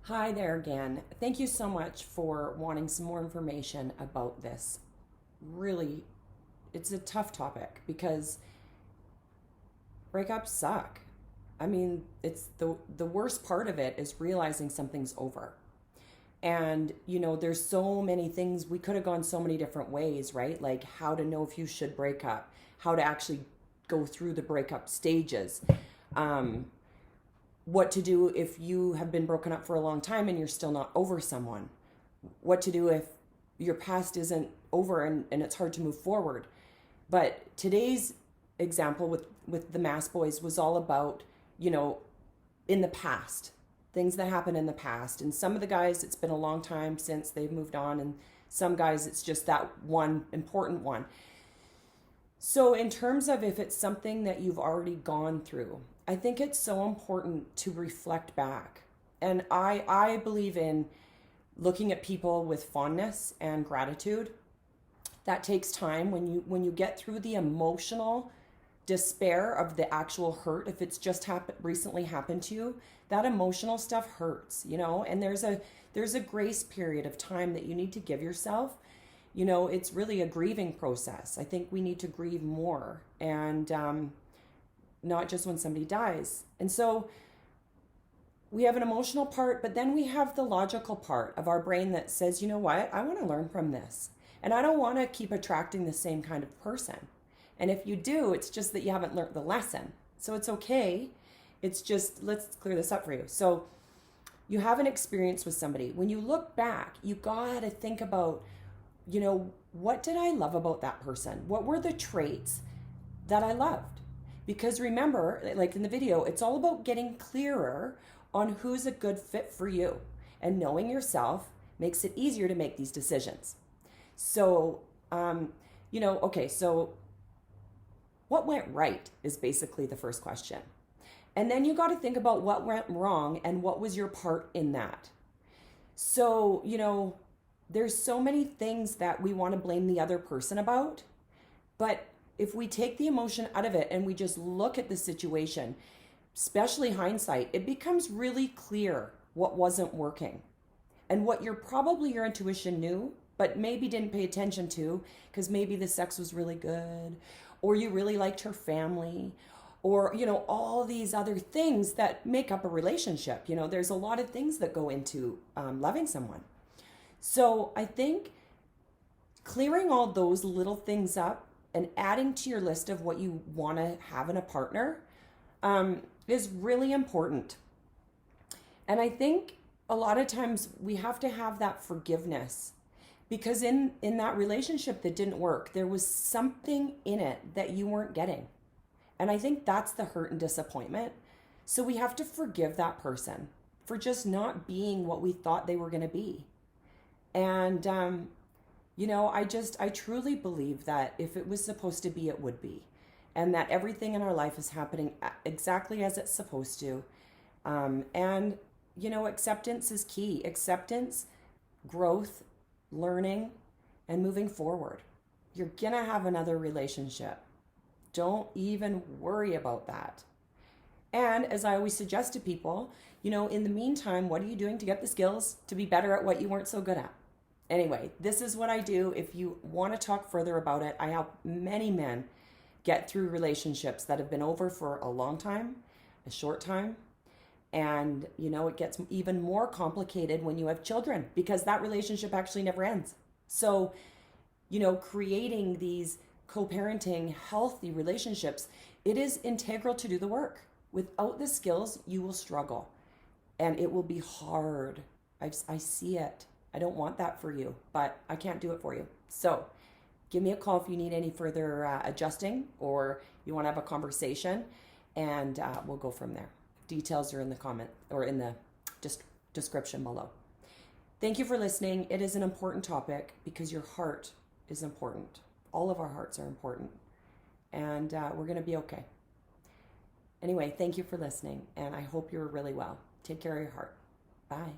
Hi there again. Thank you so much for wanting some more information about this. Really, it's a tough topic because breakups suck. I mean, it's the worst part of it is realizing something's over. And there's so many things we could have gone so many different ways, right? Like how to know if you should break up, how to actually go through the breakup stages. Um, what to do if you have been broken up for a long time and you're still not over someone, what to do if your past isn't over and it's hard to move forward. But today's example with the Mass Boys was all about, you know, in the past, things that happened in the past. And some of the guys, it's been a long time since they've moved on, and some guys, it's just that one important one. So, in terms of if it's something that you've already gone through, I think it's so important to reflect back. And I believe in looking at people with fondness and gratitude. That takes time when you get through the emotional despair of the actual hurt. If it's just recently happened to you, that emotional stuff hurts, and there's a grace period of time that you need to give yourself. It's really a grieving process. I think we need to grieve more, and not just when somebody dies. And so we have an emotional part, but then we have the logical part of our brain that says, you know what, I want to learn from this. And I don't want to keep attracting the same kind of person. And if you do, it's just that you haven't learned the lesson. So it's okay. It's just, let's clear this up for you. So you have an experience with somebody. When you look back, you got to think about, what did I love about that person? What were the traits that I loved? Because remember, like in the video, it's all about getting clearer on who's a good fit for you. And knowing yourself makes it easier to make these decisions. So, okay, so what went right is basically the first question. And then you got to think about what went wrong and what was your part in that. So, there's so many things that we want to blame the other person about, but if we take the emotion out of it and we just look at the situation, especially hindsight, it becomes really clear what wasn't working and what your intuition knew, but maybe didn't pay attention to because maybe the sex was really good, or you really liked her family, or, all these other things that make up a relationship. There's a lot of things that go into loving someone. So I think clearing all those little things up and adding to your list of what you want to have in a partner is really important. And I think a lot of times we have to have that forgiveness, because in that relationship that didn't work, there was something in it that you weren't getting. And I think that's the hurt and disappointment. So we have to forgive that person for just not being what we thought they were going to be. And, I truly believe that if it was supposed to be, it would be. And that everything in our life is happening exactly as it's supposed to. And, acceptance is key. Acceptance, growth, learning, and moving forward. You're going to have another relationship. Don't even worry about that. And as I always suggest to people, in the meantime, what are you doing to get the skills to be better at what you weren't so good at? Anyway, this is what I do. If you want to talk further about it, I help many men get through relationships that have been over for a long time, a short time. And, it gets even more complicated when you have children, because that relationship actually never ends. So, creating these co-parenting healthy relationships, it is integral to do the work. Without the skills, you will struggle and it will be hard. I see it. I don't want that for you, but I can't do it for you. So give me a call if you need any further adjusting, or you want to have a conversation, and we'll go from there. Details are in the comment or in the description below. Thank you for listening. It is an important topic because your heart is important. All of our hearts are important, and we're going to be okay. Anyway, thank you for listening, and I hope you're really well. Take care of your heart. Bye.